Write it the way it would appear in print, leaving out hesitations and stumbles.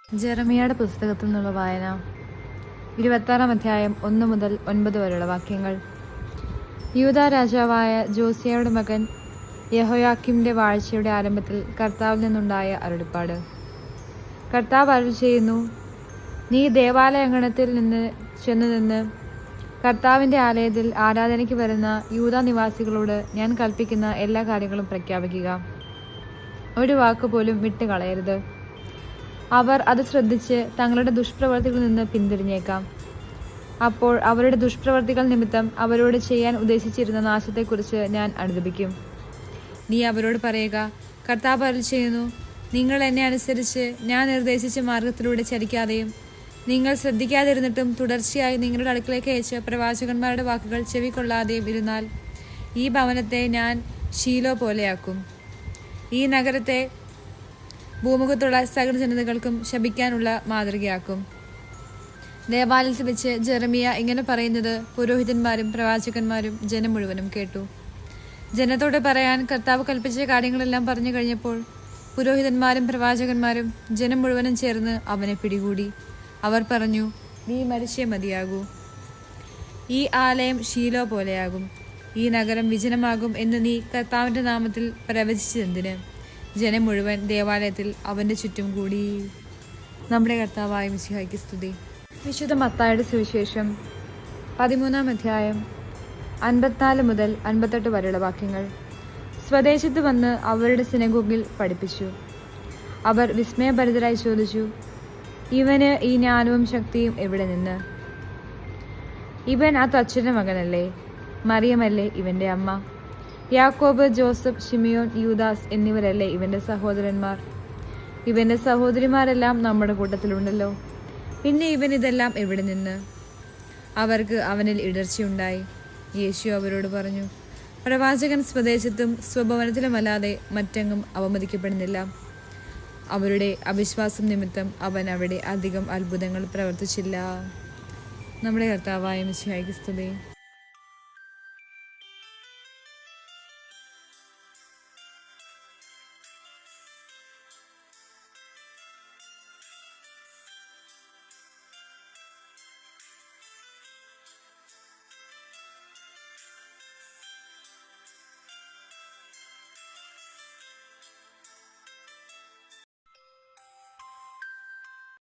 ജെറമിയയുടെ പുസ്തകത്തിൽ നിന്നുള്ള വായന 26-ാം അധ്യായം 1 മുതൽ 9 വരെയുള്ള വാക്യങ്ങൾ. യൂദാ രാജാവായ ജോസിയയുടെ മകൻ യെഹോയാക്കീമിന്റെ വാഴ്ചയുടെ ആരംഭത്തിൽ കർത്താവിൽ നിന്നുണ്ടായ അരുളിപ്പാട്. കർത്താവ് അരുളിച്ചെയ്യുന്നു, നീ ദേവാലയാങ്കണത്തിൽ ചെന്ന് കർത്താവിന്റെ ആലയത്തിൽ ആരാധനയ്ക്ക് വരുന്ന യൂദാ നിവാസികളോട് ഞാൻ കൽപ്പിക്കുന്ന എല്ലാ കാര്യങ്ങളും പ്രഖ്യാപിക്കുക. ഒരു വാക്കുപോലും വിട്ടുകളയരുത്. അവർ അത് ശ്രദ്ധിച്ച് തങ്ങളുടെ ദുഷ്പ്രവൃത്തികളിൽ നിന്ന് പിന്തിരിഞ്ഞേക്കാം. അപ്പോൾ അവരുടെ ദുഷ്പ്രവൃത്തികൾ നിമിത്തം അവരോട് ചെയ്യാൻ ഉദ്ദേശിച്ചിരുന്ന നാശത്തെക്കുറിച്ച് ഞാൻ അനുതപിക്കും. നീ അവരോട് പറയുക, കർത്താവ് അരുളിച്ചെയ്യുന്നു, നിങ്ങൾ എന്നെ അനുസരിച്ച് ഞാൻ നിർദ്ദേശിച്ച മാർഗത്തിലൂടെ ചരിക്കാതെയും നിങ്ങൾ ശ്രദ്ധിക്കാതിരുന്നിട്ടും തുടർച്ചയായി നിങ്ങളുടെ അടുക്കളയ്ക്ക് അയച്ച പ്രവാചകന്മാരുടെ വാക്കുകൾ ചെവിക്കൊള്ളാതെയും ഇരുന്നാൽ ഈ ഭവനത്തെ ഞാൻ ശീലോ പോലെയാക്കും. ഈ നഗരത്തെ ഭൂമുഖത്തുള്ള സകല ജനതകൾക്കും ശപിക്കാനുള്ള മാതൃകയാക്കും. ദേവാലയത്തിൽ വെച്ച് ജെറമിയ ഇങ്ങനെ പറയുന്നത് പുരോഹിതന്മാരും പ്രവാചകന്മാരും ജനം മുഴുവനും കേട്ടു. ജനത്തോട് പറയാൻ കർത്താവ് കൽപ്പിച്ച കാര്യങ്ങളെല്ലാം പറഞ്ഞു കഴിഞ്ഞപ്പോൾ പുരോഹിതന്മാരും പ്രവാചകന്മാരും ജനം മുഴുവനും ചേർന്ന് അവനെ പിടികൂടി. അവർ പറഞ്ഞു, നീ മരിച്ചേ മതിയാകൂ. ഈ ആലയം ശീലോ പോലെയാകും, ഈ നഗരം വിജനമാകും എന്ന് നീ കർത്താവിന്റെ നാമത്തിൽ പ്രവചിച്ചതെന്തിന്? ജനം മുഴുവൻ ദേവാലയത്തിൽ അവന്റെ ചുറ്റും കൂടി. നമ്മുടെ കർത്താവായ മിശിഹായ്ക്ക് സ്തുതി. വിശുദ്ധ മത്തായിയുടെ സുവിശേഷം 13-ാം അധ്യായം 54 മുതൽ 58 വരെയുള്ള വാക്യങ്ങൾ. സ്വദേശത്ത് വന്ന് അവരുടെ സിനഗോഗിൽ പഠിപ്പിച്ചു. അവർ വിസ്മയഭരിതരായി ചോദിച്ചു, ഇവന് ഈ ജ്ഞാനവും ശക്തിയും എവിടെ നിന്ന്? ഇവൻ ആ തച്ചന്റെ മകനല്ലേ? മറിയമല്ലേ ഇവന്റെ അമ്മ? യാക്കോബ്, ജോസഫ്, ശിമിയോൻ, യൂദാസ് എന്നിവരല്ലേ ഇവന്റെ സഹോദരന്മാർ? ഇവന്റെ സഹോദരിമാരെല്ലാം നമ്മുടെ കൂട്ടത്തിലുണ്ടല്ലോ. പിന്നെ ഇവൻ ഇതെല്ലാം എവിടെ നിന്ന്? അവർക്ക് അവനിൽ ഇടർച്ചയുണ്ടായി. യേശു അവരോട് പറഞ്ഞു, പ്രവാചകൻ സ്വദേശത്തും സ്വഭവനത്തിലുമല്ലാതെ മറ്റെങ്ങും അവമതിക്കപ്പെടുന്നില്ല. അവരുടെ അവിശ്വാസം നിമിത്തം അവൻ അവിടെ അധികം അത്ഭുതങ്ങൾ പ്രവർത്തിച്ചില്ല. നമ്മുടെ കർത്താവായ മിശിഹായ്ക്ക് സ്തുതി.